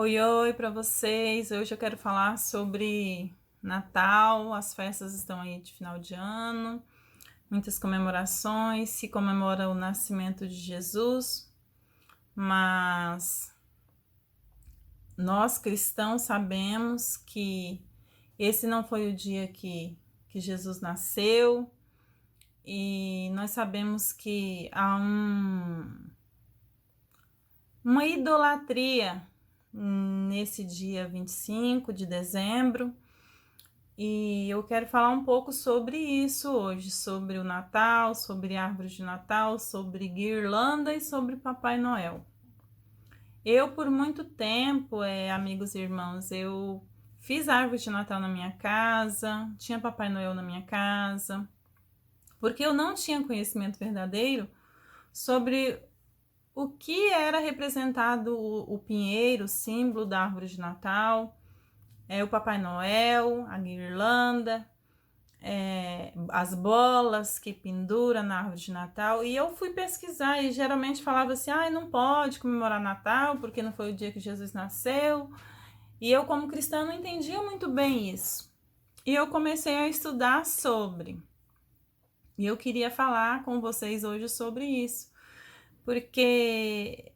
Oi, oi para vocês. Hoje eu quero falar sobre Natal. As festas estão aí de final de ano, muitas comemorações, se comemora o nascimento de Jesus, mas nós cristãos sabemos que esse não foi o dia que Jesus nasceu, e nós sabemos que há uma idolatria nesse dia 25 de dezembro. E eu quero falar um pouco sobre isso hoje, sobre o Natal, sobre árvore de Natal, sobre guirlanda e sobre Papai Noel. Eu, por muito tempo, amigos e irmãos, eu fiz árvore de Natal na minha casa, tinha Papai Noel na minha casa, porque eu não tinha conhecimento verdadeiro sobre o que era representado o pinheiro, símbolo da árvore de Natal, o Papai Noel, a guirlanda, as bolas que pendura na árvore de Natal. E eu fui pesquisar e geralmente falava assim, não pode comemorar Natal porque não foi o dia que Jesus nasceu. E eu, como cristã, não entendia muito bem isso. E eu comecei a estudar sobre. E eu queria falar com vocês hoje sobre isso, porque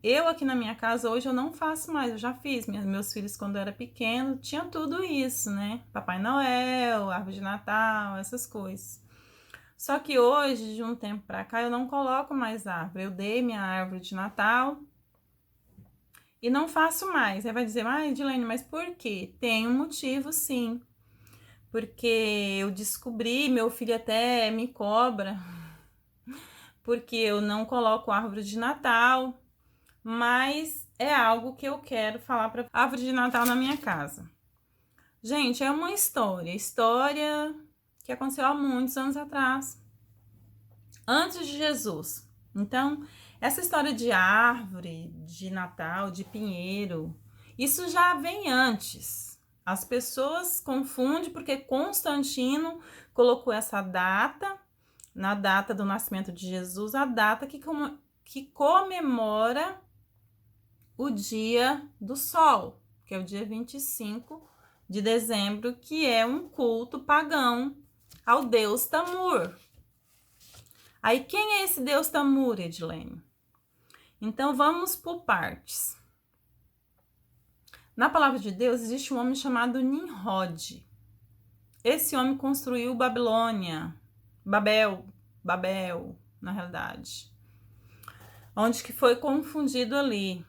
eu aqui na minha casa hoje eu não faço mais, eu já fiz. Meus filhos, quando eu era pequeno, tinha tudo isso, né? Papai Noel, árvore de Natal, essas coisas. Só que hoje, de um tempo pra cá, eu não coloco mais árvore. Eu dei minha árvore de Natal e não faço mais. Aí vai dizer, Edilene, mas por quê? Tem um motivo, sim. Porque eu descobri, meu filho até me cobra, porque eu não coloco árvore de Natal, mas é algo que eu quero falar para árvore de Natal na minha casa. Gente, é uma história que aconteceu há muitos anos atrás, antes de Jesus. Então, essa história de árvore, de Natal, de pinheiro, isso já vem antes. As pessoas confundem porque Constantino colocou essa data, na data do nascimento de Jesus, a data que comemora o dia do sol, que é o dia 25 de dezembro, que é um culto pagão ao deus Tamur. Aí, quem é esse deus Tamur, Edilene? Então, vamos por partes. Na palavra de Deus, existe um homem chamado Nimrod. Esse homem construiu Babilônia, Babel, na realidade, onde que foi confundido ali.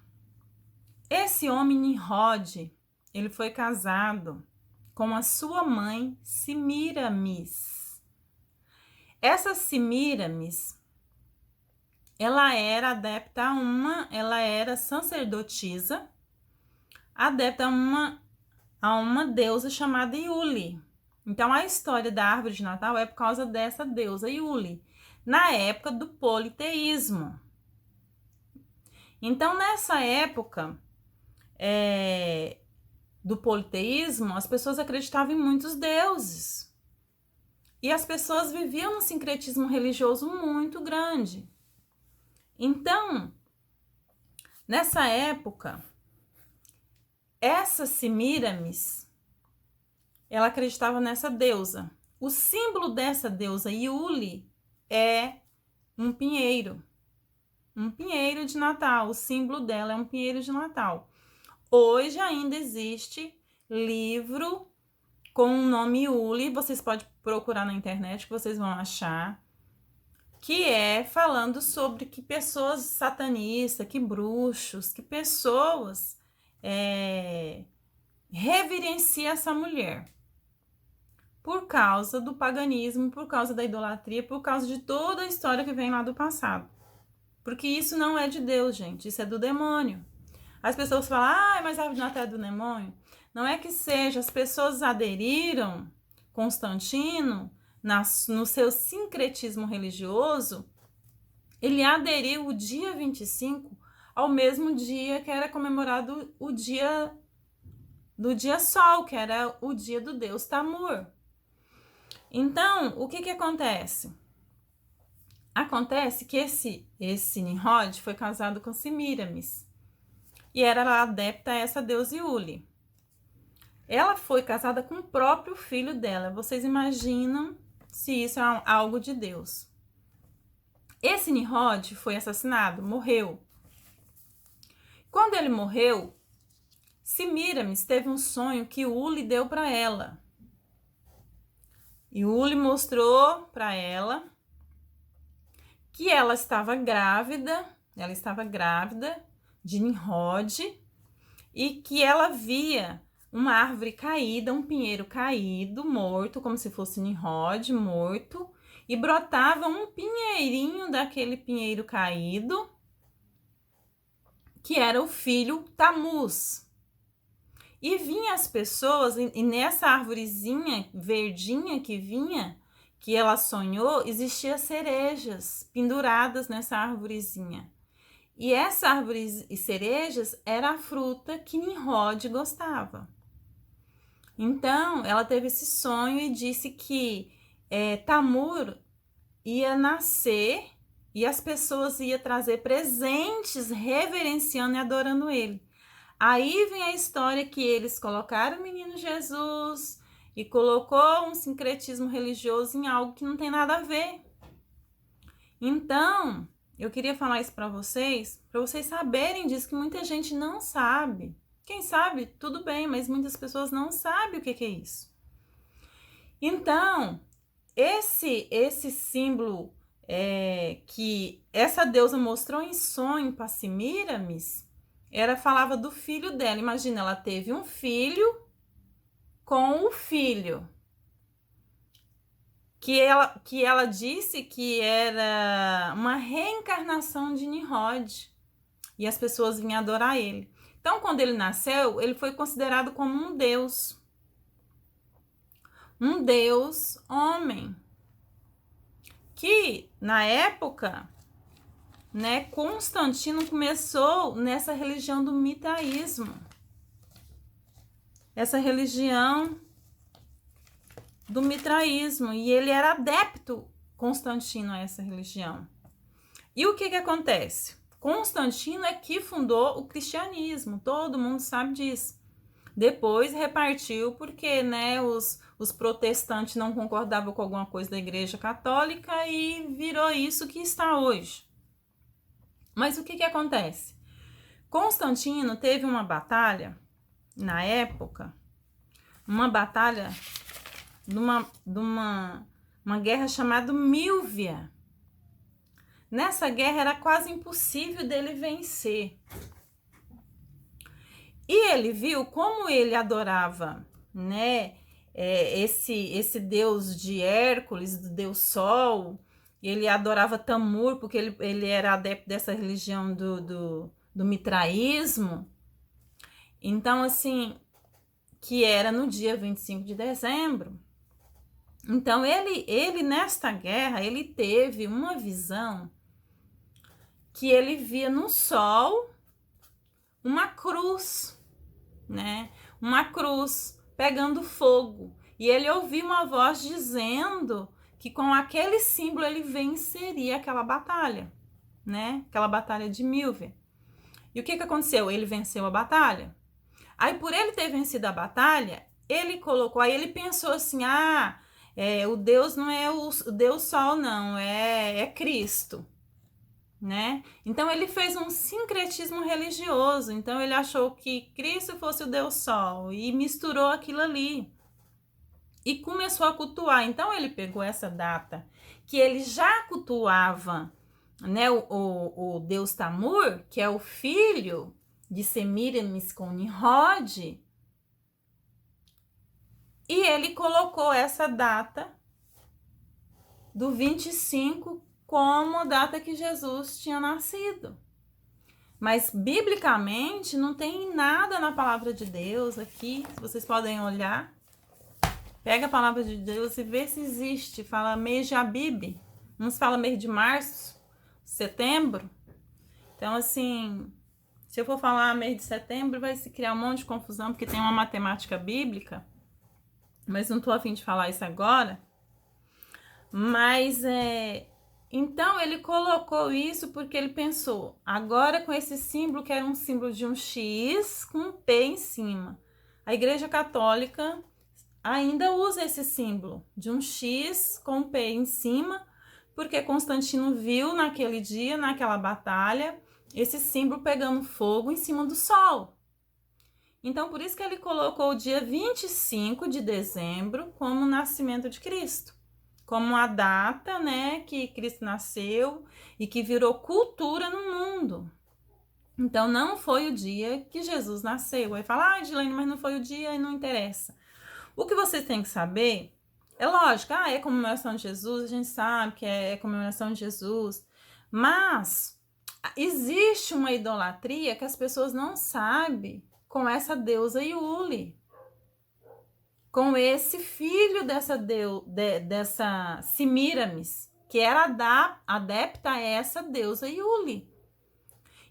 Esse homem Nimrod, ele foi casado com a sua mãe Semiramis. Essa Semiramis, ela era adepta ela era sacerdotisa, adepta a uma deusa chamada Iuli. Então, a história da árvore de Natal é por causa dessa deusa Iuli, na época do politeísmo. Então, nessa época do politeísmo, as pessoas acreditavam em muitos deuses. E as pessoas viviam num sincretismo religioso muito grande. Então, nessa época, essa Semiramis, ela acreditava nessa deusa. O símbolo dessa deusa, Iuli, é um pinheiro de Natal. O símbolo dela é um pinheiro de Natal. Hoje ainda existe livro com o nome Iuli, vocês podem procurar na internet que vocês vão achar, que é falando sobre que pessoas satanistas, que bruxos, que pessoas reverenciam essa mulher por causa do paganismo, por causa da idolatria, por causa de toda a história que vem lá do passado. Porque isso não é de Deus, gente, isso é do demônio. As pessoas falam, mas a árvore de Natal é do demônio. Não é que seja, as pessoas aderiram Constantino no seu sincretismo religioso. Ele aderiu o dia 25 ao mesmo dia que era comemorado o dia do dia sol, que era o dia do deus Tamur. Então, o que acontece? Acontece que esse Nimrod foi casado com Semiramis. e era adepta a essa deusa Iule. Ela foi casada com o próprio filho dela. Vocês imaginam se isso é algo de Deus? Esse Nimrod foi assassinado, morreu. Quando ele morreu, Semiramis teve um sonho que Uli deu para ela. E Uli mostrou para ela que ela estava grávida de Nimrod e que ela via uma árvore caída, um pinheiro caído, morto, como se fosse Nimrod morto, e brotava um pinheirinho daquele pinheiro caído, que era o filho Tamuz. E vinha as pessoas, e nessa árvorezinha verdinha que vinha, que ela sonhou, existiam cerejas penduradas nessa árvorezinha. E essa árvore e cerejas era a fruta que Nimrod gostava. Então, ela teve esse sonho e disse que Tamur ia nascer e as pessoas iam trazer presentes reverenciando e adorando ele. Aí vem a história que eles colocaram o menino Jesus e colocou um sincretismo religioso em algo que não tem nada a ver. Então, eu queria falar isso para vocês saberem disso, que muita gente não sabe. Quem sabe, tudo bem, mas muitas pessoas não sabem o que é isso. Então, esse símbolo que essa deusa mostrou em sonho para Semiramis, falava do filho dela. Imagina, ela teve um filho com o filho que ela disse que era uma reencarnação de Nimrod, e as pessoas vinham adorar ele. Então, quando ele nasceu, ele foi considerado como um deus homem, que na época, né, Constantino começou nessa religião do mitraísmo, e ele era adepto, Constantino, a essa religião. E o que acontece? Constantino é que fundou o cristianismo, todo mundo sabe disso. Depois repartiu porque, né, os protestantes não concordavam com alguma coisa da Igreja Católica e virou isso que está hoje. Mas o que acontece? Constantino teve uma batalha, na época, uma batalha de uma guerra chamada Milvia. Nessa guerra era quase impossível dele vencer. E ele viu como ele adorava, né, esse deus de Hércules, do deus Sol. Ele adorava Tamur, porque ele era adepto dessa religião do mitraísmo. Então, assim, que era no dia 25 de dezembro. Então, ele nesta guerra, ele teve uma visão que ele via no sol uma cruz, né? Uma cruz pegando fogo. E ele ouviu uma voz dizendo que com aquele símbolo ele venceria aquela batalha, né? Aquela batalha de Milvia. E o que aconteceu? Ele venceu a batalha. Aí, por ele ter vencido a batalha, aí ele pensou assim, o Deus não é o Deus Sol, não, é Cristo, né? Então, ele fez um sincretismo religioso. Então, ele achou que Cristo fosse o Deus Sol e misturou aquilo ali. E começou a cultuar. Então, ele pegou essa data que ele já cultuava, né, o deus Tamur, que é o filho de Semiramis com Nimrod, e ele colocou essa data do 25 como data que Jesus tinha nascido. Mas, biblicamente, não tem nada na palavra de Deus aqui, vocês podem olhar. Pega a palavra de Deus e vê se existe. Fala mês de Abib. Uns falam mês de março, setembro. Então, assim, se eu for falar mês de setembro, vai se criar um monte de confusão, porque tem uma matemática bíblica. Mas não tô a fim de falar isso agora. Mas Então ele colocou isso porque ele pensou, agora com esse símbolo, que era um símbolo de um X com um P em cima. A Igreja Católica ainda usa esse símbolo de um X com um P em cima, porque Constantino viu naquele dia, naquela batalha, esse símbolo pegando fogo em cima do Sol. Então, por isso que ele colocou o dia 25 de dezembro como o nascimento de Cristo, como a data, né, que Cristo nasceu e que virou cultura no mundo. Então, não foi o dia que Jesus nasceu. Aí fala, Edilene, mas não foi o dia e não interessa. O que vocês têm que saber, é lógico, é comemoração de Jesus, a gente sabe que é comemoração de Jesus, mas existe uma idolatria que as pessoas não sabem com essa deusa Iule, com esse filho dessa Semíramis, que era adepta a essa deusa Iule.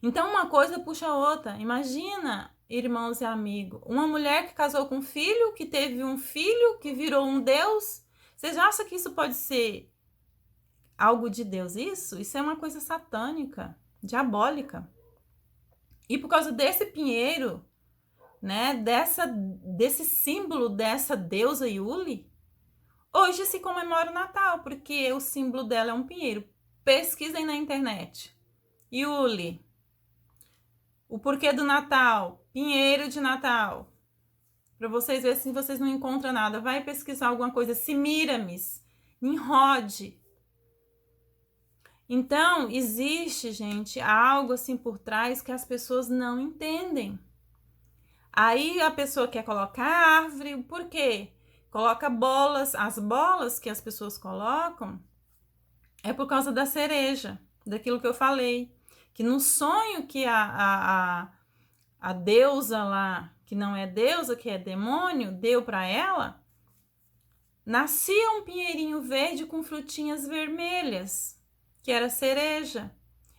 Então uma coisa puxa a outra. Imagina, irmãos e amigos, uma mulher que casou com um filho, que teve um filho, que virou um deus. Vocês acham que isso pode ser algo de Deus? Isso é uma coisa satânica, diabólica. E por causa desse pinheiro, né, desse símbolo dessa deusa Iule, hoje se comemora o Natal, porque o símbolo dela é um pinheiro. Pesquisem na internet. Iule. O porquê do Natal, pinheiro de Natal. Para vocês verem se vocês não encontram nada. Vai pesquisar alguma coisa. Semíramis, Nimrod. Então, existe, gente, algo assim por trás que as pessoas não entendem. Aí a pessoa quer colocar árvore, por quê? Coloca bolas. As bolas que as pessoas colocam é por causa da cereja, daquilo que eu falei. Que no sonho que a deusa lá, que não é deusa, que é demônio, deu para ela, nascia um pinheirinho verde com frutinhas vermelhas, que era cereja.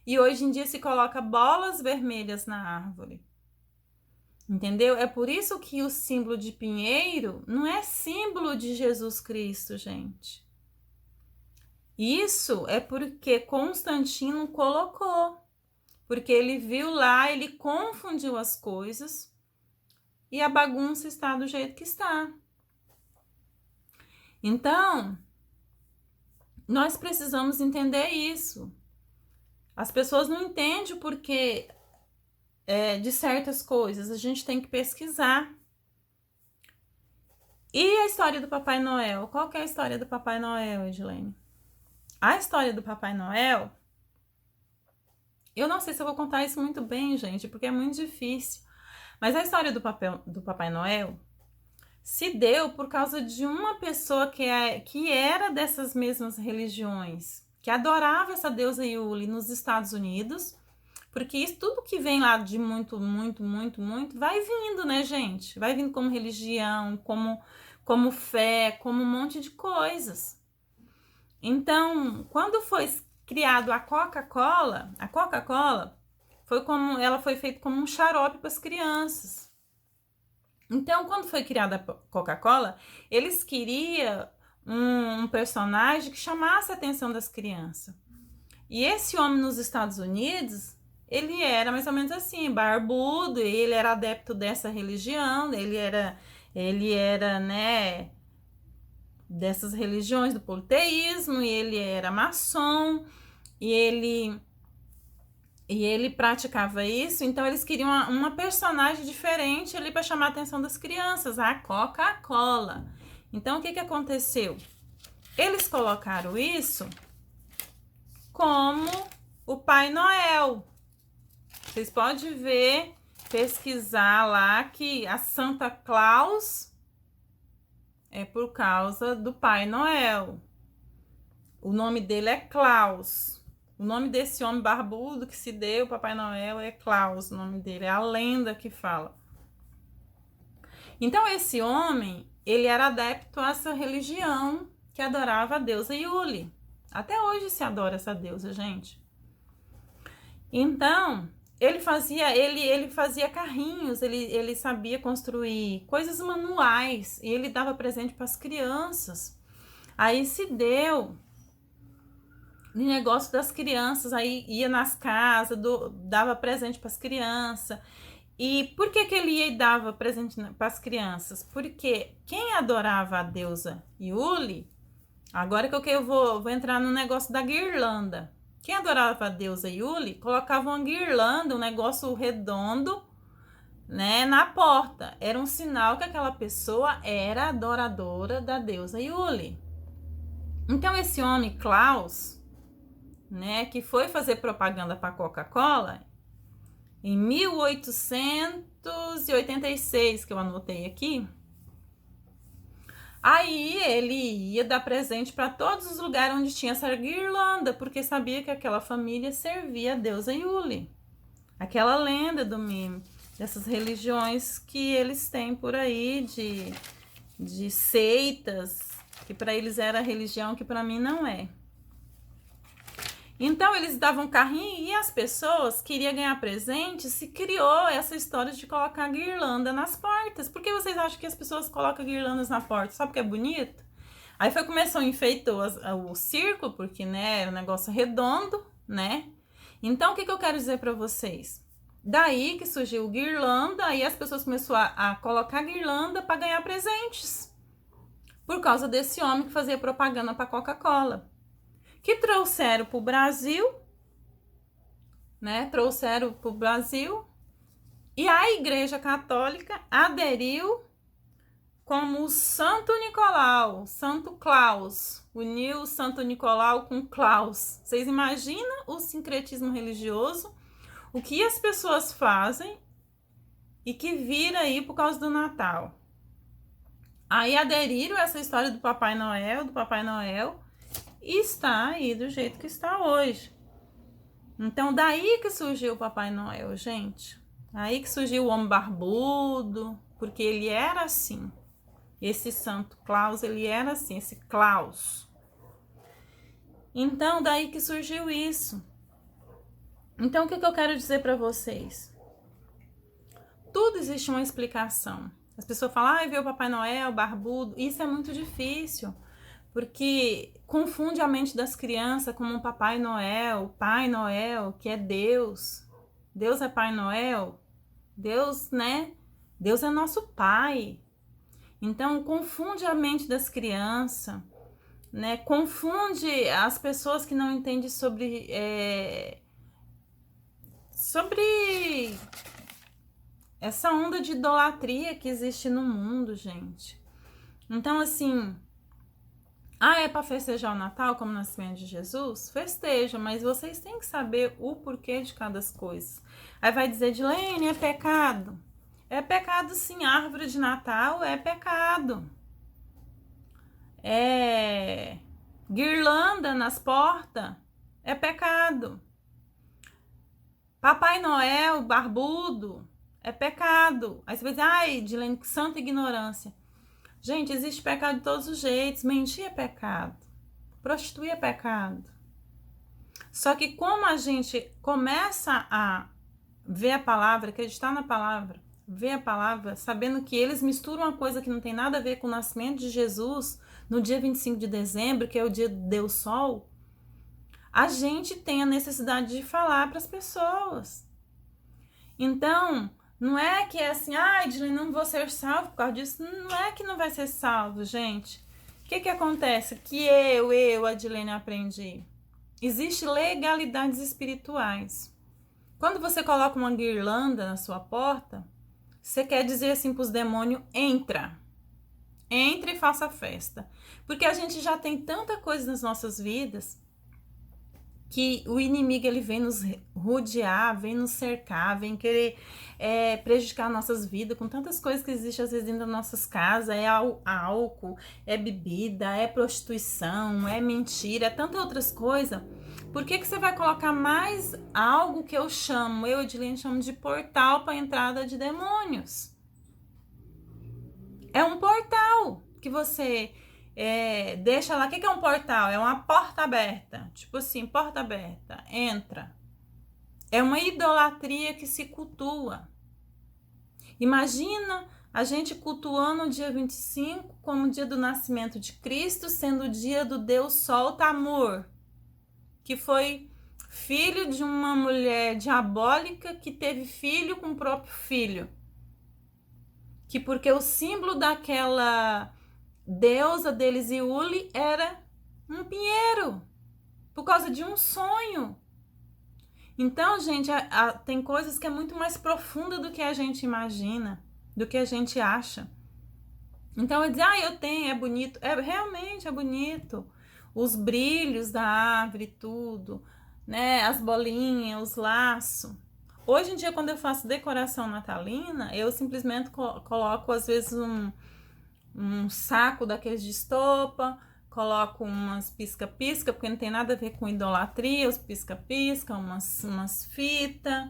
E hoje em dia se coloca bolas vermelhas na árvore. Entendeu? É por isso que o símbolo de pinheiro não é símbolo de Jesus Cristo, gente. Isso é porque Constantino colocou. Porque ele viu lá, ele confundiu as coisas e a bagunça está do jeito que está. Então, nós precisamos entender isso. As pessoas não entendem o porquê de certas coisas, a gente tem que pesquisar. E a história do Papai Noel? Qual que é a história do Papai Noel, Edilene? A história do Papai Noel, eu não sei se eu vou contar isso muito bem, gente, porque é muito difícil. Mas a história do Papai Noel se deu por causa de uma pessoa que era dessas mesmas religiões, que adorava essa deusa Iule nos Estados Unidos, porque isso tudo que vem lá de muito, muito, muito, muito, vai vindo, né, gente? Vai vindo como religião, como fé, como um monte de coisas. Então, quando foi criado a Coca-Cola foi feita como um xarope para as crianças. Então, quando foi criada a Coca-Cola, eles queriam um personagem que chamasse a atenção das crianças. E esse homem nos Estados Unidos, ele era mais ou menos assim, barbudo, ele era adepto dessa religião, ele era, né, dessas religiões do politeísmo, e ele era maçom, e ele praticava isso, então eles queriam uma personagem diferente ali para chamar a atenção das crianças, a Coca-Cola. Então, o que aconteceu? Eles colocaram isso como o Pai Noel. Vocês podem ver, pesquisar lá que a Santa Claus é por causa do Pai Noel. O nome dele é Klaus. O nome desse homem barbudo que se deu, Papai Noel, é Klaus. O nome dele é a lenda que fala. Então, esse homem, ele era adepto a essa religião que adorava a deusa Iule. Até hoje se adora essa deusa, gente. Então, ele fazia carrinhos, ele sabia construir coisas manuais e ele dava presente para as crianças. Aí se deu de negócio das crianças, aí ia nas casas, dava presente para as crianças. E por que ele ia e dava presente para as crianças? Porque quem adorava a deusa Yuli, agora que eu vou entrar no negócio da guirlanda. Quem adorava a deusa Yuli, colocava uma guirlanda, um negócio redondo, né, na porta. Era um sinal que aquela pessoa era adoradora da deusa Yuli. Então esse homem, Klaus, né, que foi fazer propaganda para a Coca-Cola, em 1886, que eu anotei aqui, aí ele ia dar presente para todos os lugares onde tinha essa guirlanda, porque sabia que aquela família servia a deusa Yuli. Aquela lenda do mime, dessas religiões que eles têm por aí, de seitas, que para eles era religião, que para mim não é. Então eles davam carrinho e as pessoas queriam ganhar presente, se criou essa história de colocar guirlanda nas portas. Por que vocês acham que as pessoas colocam guirlandas na porta? Só porque é bonito? Aí começou, enfeitou o círculo, porque, né, era um negócio redondo, né? Então o que eu quero dizer para vocês? Daí que surgiu o guirlanda, aí as pessoas começaram a colocar guirlanda para ganhar presentes. Por causa desse homem que fazia propaganda para Coca-Cola. Que trouxeram para o Brasil, né? Trouxeram para o Brasil e a Igreja Católica aderiu como o Santo Nicolau, Santo Claus, uniu o Santo Nicolau com Claus. Vocês imaginam o sincretismo religioso, o que as pessoas fazem e que vira aí por causa do Natal. Aí aderiram a essa história do Papai Noel, e está aí do jeito que está hoje. Então, daí que surgiu o Papai Noel, gente. Aí que surgiu o homem barbudo, porque ele era assim. Esse Santo Claus, ele era assim, esse Claus. Então, daí que surgiu isso. Então, o que eu quero dizer para vocês? Tudo existe uma explicação. As pessoas falam, vê o Papai Noel, barbudo. Isso é muito difícil. Porque confunde a mente das crianças como um Papai Noel, Pai Noel, que é Deus. Deus é Pai Noel. Deus, né? Deus é nosso Pai. Então, confunde a mente das crianças, né? Confunde as pessoas que não entendem sobre essa onda de idolatria que existe no mundo, gente. Então, assim... é para festejar o Natal como o nascimento de Jesus? Festeja, mas vocês têm que saber o porquê de cada coisa. Aí vai dizer, Edilene, é pecado? É pecado sim, árvore de Natal é pecado. Guirlanda nas portas é pecado. Papai Noel barbudo é pecado. Aí você vai dizer, Edilene, que santa ignorância. Gente, existe pecado de todos os jeitos. Mentir é pecado. Prostituir é pecado. Só que como a gente começa a ver a palavra, acreditar na palavra, ver a palavra, sabendo que eles misturam uma coisa que não tem nada a ver com o nascimento de Jesus, no dia 25 de dezembro, que é o dia do Deus Sol, a gente tem a necessidade de falar para as pessoas. Então... não é que é assim, Edilene, não vou ser salvo por causa disso. Não é que não vai ser salvo, gente. O que acontece? Que eu, Edilene, aprendi. Existem legalidades espirituais. Quando você coloca uma guirlanda na sua porta, você quer dizer assim para os demônios, entra. Entre e faça festa. Porque a gente já tem tanta coisa nas nossas vidas que o inimigo ele vem nos rodear, vem nos cercar, vem querer prejudicar nossas vidas com tantas coisas que existem às vezes dentro das nossas casas, álcool, é bebida, é prostituição, é mentira, é tantas outras coisas. Por que você vai colocar mais algo que eu, Edilene, chamo de portal para a entrada de demônios? É um portal que você... deixa lá, o que é um portal? É uma porta aberta, tipo assim, porta aberta, entra. É uma idolatria que se cultua. Imagina a gente cultuando o dia 25 como o dia do nascimento de Cristo, sendo o dia do Deus Sol Tamor, que foi filho de uma mulher diabólica que teve filho com o próprio filho. Que porque o símbolo daquela deusa deles, Iule, era um pinheiro, por causa de um sonho. Então, gente, tem coisas que é muito mais profunda do que a gente imagina, do que a gente acha. Então, eu dizer, eu tenho, é bonito. Realmente é bonito. Os brilhos da árvore, tudo, né? As bolinhas, os laços. Hoje em dia, quando eu faço decoração natalina, eu simplesmente coloco, às vezes, um saco daqueles de estopa, coloco umas pisca-pisca, porque não tem nada a ver com idolatria, os pisca-pisca, umas fitas,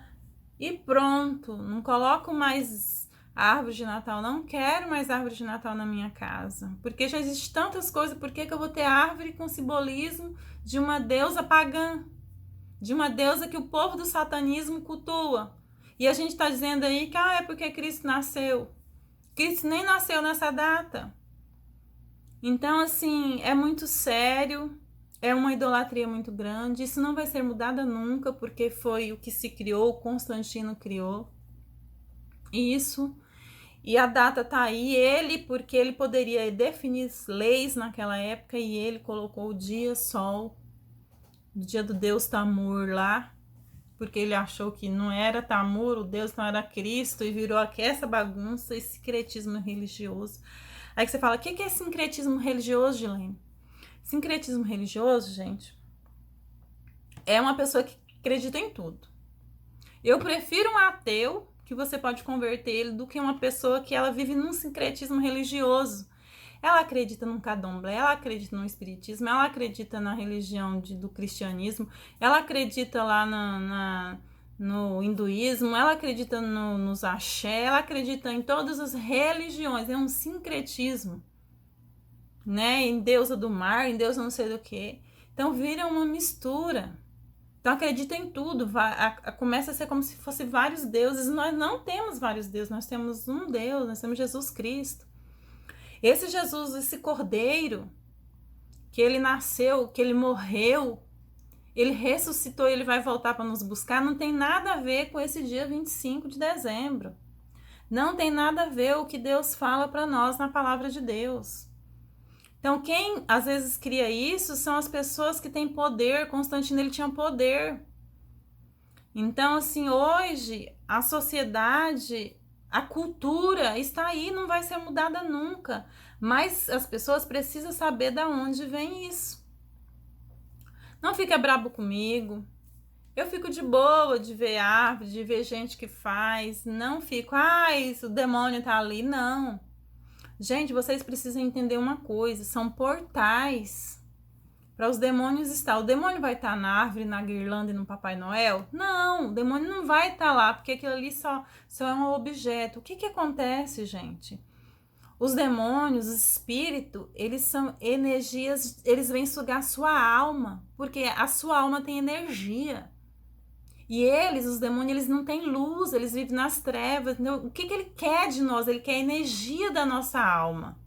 e pronto. Não coloco mais árvore de Natal, não quero mais árvore de Natal na minha casa, porque já existe tantas coisas. Por que eu vou ter árvore com simbolismo de uma deusa pagã, de uma deusa que o povo do satanismo cultua? E a gente está dizendo aí que é porque Cristo nasceu. Cristo nem nasceu nessa data. Então, assim, é muito sério, é uma idolatria muito grande. Isso não vai ser mudada nunca, porque foi o que se criou, Constantino criou isso. E a data tá aí, porque ele poderia definir leis naquela época, e ele colocou o dia sol, o dia do Deus Tamur lá, porque ele achou que não era Tamur, o Deus não era Cristo, e virou aqui essa bagunça, esse sincretismo religioso. Aí que você fala, o que é sincretismo religioso, Gilene? Sincretismo religioso, gente, é uma pessoa que acredita em tudo. Eu prefiro um ateu, que você pode converter ele, do que uma pessoa que ela vive num sincretismo religioso. Ela acredita no candomblé, ela acredita no espiritismo, ela acredita na religião do cristianismo, ela acredita lá no hinduísmo, ela acredita nos axé, ela acredita em todas as religiões. É um sincretismo, né? Em deusa do mar, em deusa não sei do que. Então vira uma mistura. Então acredita em tudo. Começa a ser como se fosse vários deuses. Nós não temos vários deuses, nós temos um Deus, nós temos Jesus Cristo. Esse Jesus, esse Cordeiro, que ele nasceu, que ele morreu, ele ressuscitou, ele vai voltar para nos buscar, não tem nada a ver com esse dia 25 de dezembro. Não tem nada a ver o que Deus fala para nós na palavra de Deus. Então, quem às vezes cria isso são as pessoas que têm poder. Constantino, ele tinha poder. Então, assim, hoje, a sociedade, a cultura está aí, não vai ser mudada nunca. Mas as pessoas precisam saber de onde vem isso. Não fica brabo comigo. Eu fico de boa de ver árvore, de ver gente que faz. Não fico, isso, o demônio tá ali. Não. Gente, vocês precisam entender uma coisa, são portais para os demônios estar. O demônio vai estar na árvore, na guirlanda e no Papai Noel? Não, o demônio não vai estar lá, porque aquilo ali só é um objeto. O que acontece, gente? Os demônios, os espíritos, eles são energias, eles vêm sugar a sua alma, porque a sua alma tem energia. E eles, os demônios, eles não têm luz, eles vivem nas trevas. Entendeu? O que ele quer de nós? Ele quer a energia da nossa alma.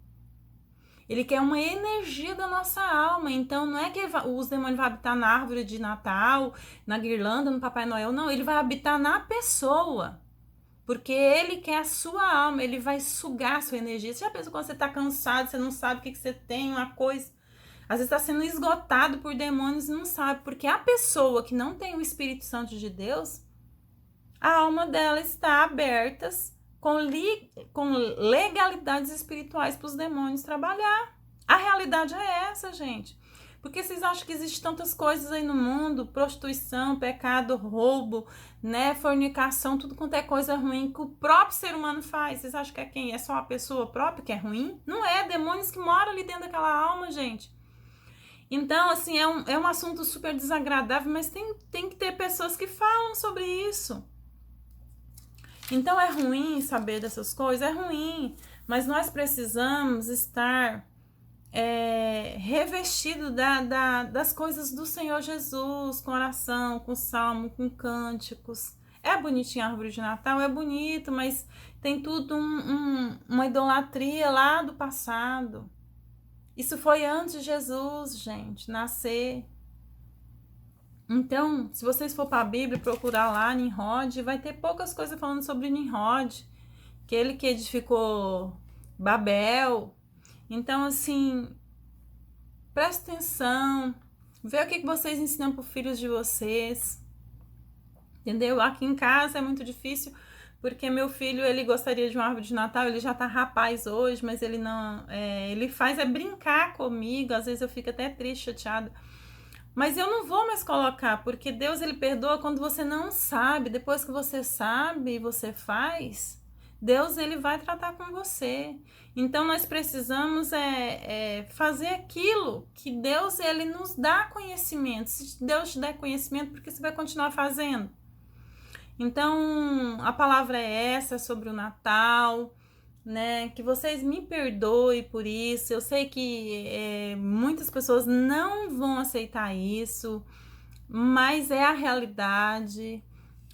Ele quer uma energia da nossa alma. Então, não é que os demônios vão habitar na árvore de Natal, na guirlanda, no Papai Noel. Não, ele vai habitar na pessoa. Porque ele quer a sua alma, ele vai sugar a sua energia. Você já pensou quando você está cansado, você não sabe o que você tem, uma coisa... Às vezes está sendo esgotado por demônios e não sabe. Porque a pessoa que não tem o Espírito Santo de Deus, a alma dela está aberta com legalidades espirituais para os demônios trabalhar. A realidade é essa, gente. Porque vocês acham que existem tantas coisas aí no mundo? Prostituição, pecado, roubo, né, fornicação, tudo quanto é coisa ruim que o próprio ser humano faz. Vocês acham que é quem? É só a pessoa própria que é ruim? Não é, demônios que moram ali dentro daquela alma, gente. Então, assim, é um assunto super desagradável, mas tem que ter pessoas que falam sobre isso. Então, é ruim saber dessas coisas? É ruim, mas nós precisamos estar revestido das coisas do Senhor Jesus, com oração, com salmo, com cânticos. É bonitinho a árvore de Natal? É bonito, mas tem tudo uma idolatria lá do passado. Isso foi antes de Jesus, gente, nascer. Então, se vocês for para a Bíblia procurar lá Nimrod, vai ter poucas coisas falando sobre Nimrod, aquele que edificou Babel. Então, assim, presta atenção, vê o que vocês ensinam para os filhos de vocês, entendeu? Aqui em casa é muito difícil, porque meu filho, ele gostaria de uma árvore de Natal, ele já tá rapaz hoje, mas ele não, ele faz brincar comigo, às vezes eu fico até triste, chateada, mas eu não vou mais colocar, porque Deus, ele perdoa quando você não sabe. Depois que você sabe e você faz, Deus, ele vai tratar com você. Então nós precisamos fazer aquilo que Deus, ele nos dá conhecimento. Se Deus te der conhecimento, por que você vai continuar fazendo? Então a palavra é essa, sobre o Natal, né? Que vocês me perdoem por isso. Eu sei que muitas pessoas não vão aceitar isso, mas é a realidade,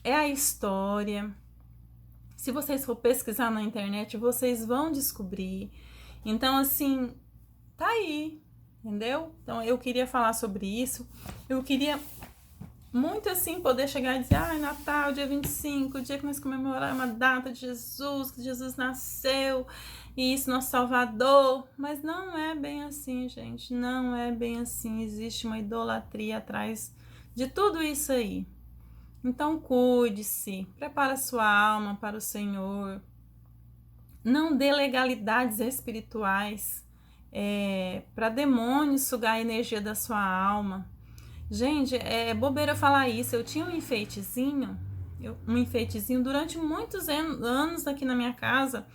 é a história. Se vocês for pesquisar na internet, vocês vão descobrir. Então, assim, tá aí, entendeu? Então, eu queria falar sobre isso. Eu queria muito assim poder chegar e dizer, Natal, dia 25, o dia que nós comemoramos a data de Jesus, que Jesus nasceu, e isso, nosso Salvador. Mas não é bem assim, gente, não é bem assim. Existe uma idolatria atrás de tudo isso aí. Então cuide-se, prepara sua alma para o Senhor. Não dê legalidades espirituais para demônios sugar a energia da sua alma. Gente, é bobeira falar isso. Eu tinha um enfeitezinho durante muitos anos aqui na minha casa.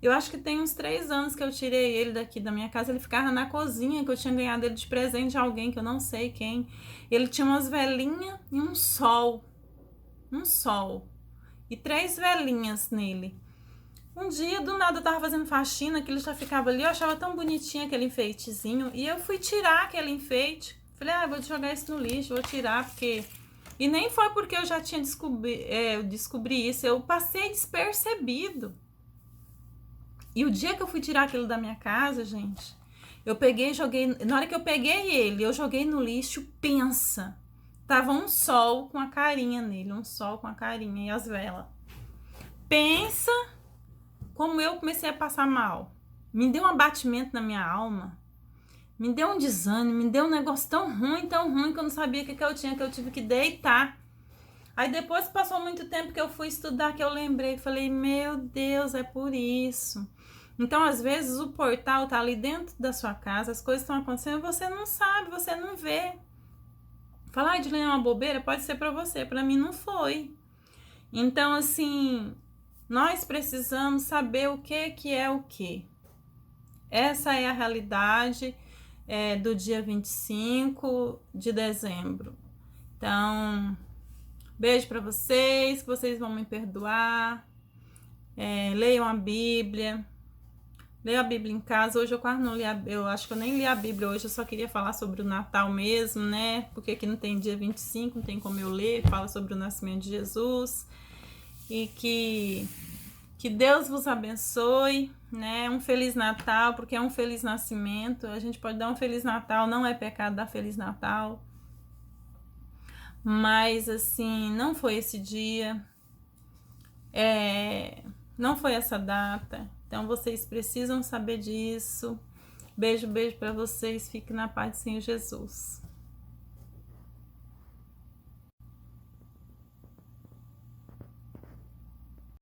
Eu acho que tem uns 3 anos que eu tirei ele daqui da minha casa. Ele ficava na cozinha, que eu tinha ganhado ele de presente de alguém, que eu não sei quem. Ele tinha umas velinhas e um sol. E 3 velinhas nele. Um dia, do nada, eu tava fazendo faxina, que ele já ficava ali. Eu achava tão bonitinho aquele enfeitezinho. E eu fui tirar aquele enfeite. Falei, vou jogar isso no lixo, vou tirar, porque... E nem foi porque eu já tinha descobri isso, eu passei despercebido. E o dia que eu fui tirar aquilo da minha casa, gente, eu peguei e joguei... Na hora que eu peguei ele, eu joguei no lixo, pensa. Tava um sol com a carinha nele, e as velas. Pensa como eu comecei a passar mal. Me deu um abatimento na minha alma. Me deu um desânimo, me deu um negócio tão ruim, que eu não sabia o que eu tinha, que eu tive que deitar. Aí depois que passou muito tempo que eu fui estudar, que eu lembrei, falei, meu Deus, é por isso. Então, às vezes, o portal tá ali dentro da sua casa, as coisas estão acontecendo, você não sabe, você não vê. Falar de ler uma bobeira pode ser para você, para mim não foi. Então, assim, nós precisamos saber o que é o que. Essa é a realidade do dia 25 de dezembro. Então, beijo para vocês, que vocês vão me perdoar. Leiam a Bíblia. Leio a Bíblia em casa. Hoje eu quase não li eu acho que eu nem li a Bíblia hoje, eu só queria falar sobre o Natal mesmo, né? Porque aqui não tem dia 25, não tem como eu ler, fala sobre o nascimento de Jesus. E que Deus vos abençoe, né? Um Feliz Natal, porque é um Feliz Nascimento. A gente pode dar um Feliz Natal, não é pecado dar Feliz Natal. Mas, assim, não foi esse dia. Não foi essa data. Então, vocês precisam saber disso. Beijo, beijo para vocês. Fique na paz do Senhor Jesus.